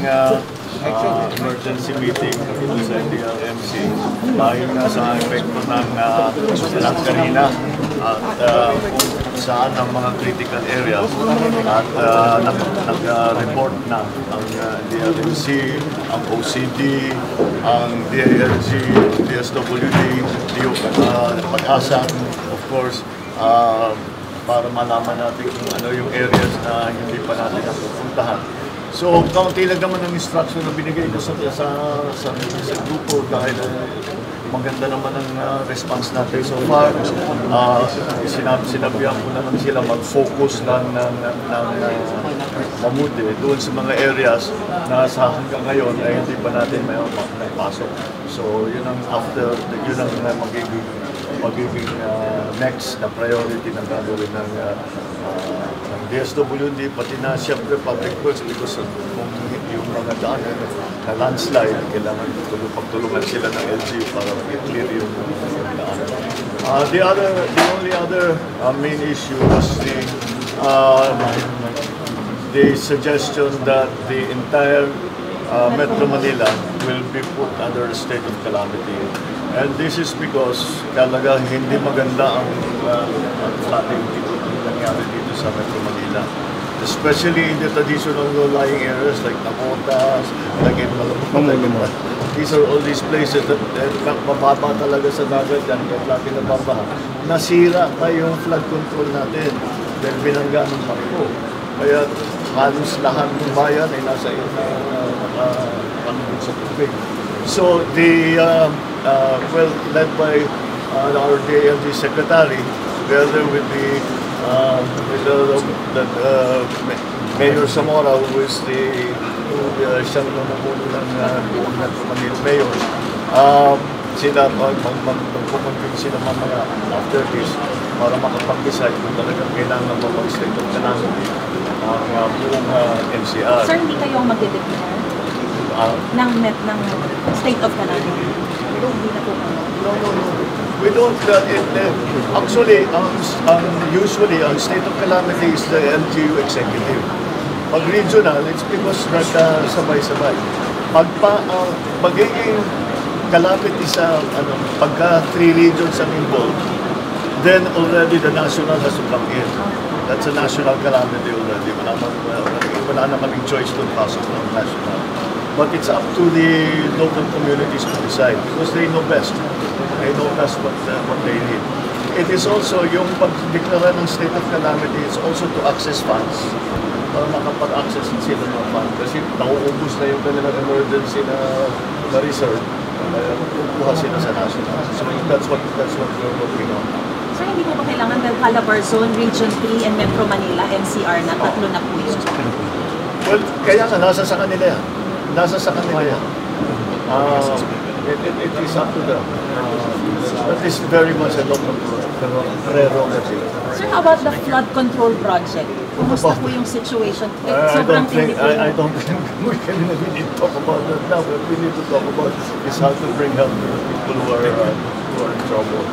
ating emergency meeting dito sa DLMC dahil sa epekto ng Lancarina at saan ang mga critical areas at nag-report na ang DLMC, ang OCD, ang DILG, DSWD, Pag-asa, of course, para malaman natin kung ano yung areas na hindi pa natin napupuntahan. So, kaunti lang naman ang instruction na binigay ko sa grupo dahil maganda naman ang response natin so far. Sinabihan ko na lang sila mag-focus ng mabuti doon sa mga areas na sa hanggang ngayon ay hindi pa natin may pasok. So, yun ang magiging next na priority na gagawin ng DSWD, pati na siyempre public works because kung yung mga daan na landslide, kailangan pagtulungan sila ng LGU para i-clear yung daan. The only other main issue was the suggestion that the entire Metro Manila will be put under a state of calamity. And this is because talaga hindi maganda ang flooding nangyari dito sa Metro Manila. Especially in the traditional low-lying areas like Nacotas, like in Malabon. These are all these places that mababa talaga sa dagat yan, kaya lagi nababaha. Nasira pa yung flood control natin dahil binangga ng barko. Kaya halos lahat ng bayan ay nasa sa tubig. So led by our DILG secretary, together with the Mayor Zamora, who is siyang namumuno ng Metro Manila Mayor, sila magpupuntin sila mamaya after this para makapag-decide kung talagang kailangan mag-state of calamity ang buong NCR. Sir, hindi kayo magde-declare ng state of calamity? Hindi na po kayo? No. We don't, actually, usually, ang state of calamity is the LGU executive. Pag regional, it's because sabay-sabay. Magiging calamity sa, pagka 3 regions ang involved, then already the national has to come in. That's a national calamity already. Wala naman yung choice to pasok ng national. But it's up to the local communities to decide because they know best. They know best what they need. It is also yung pag-deklara ng state of calamity, it's also to access funds. Para makapag-access sila ng funds. Kasi nauubos na yung kanilang emergency na reserve. Kukuha sila sa national. So that's what we're working on. Sir, hindi po ba kailangan dahil Calabarzon, Region 3, and Metro Manila, NCR na tatlo na po yun? Well, kaya nga, nasa sa kanila yan. It is up to them. That is very much a local prerogative. Sir, how about the flood control project? Kumusta po yung situation? I don't think we can really talk about that now. What we need to talk about is how to bring help to the people who are in trouble.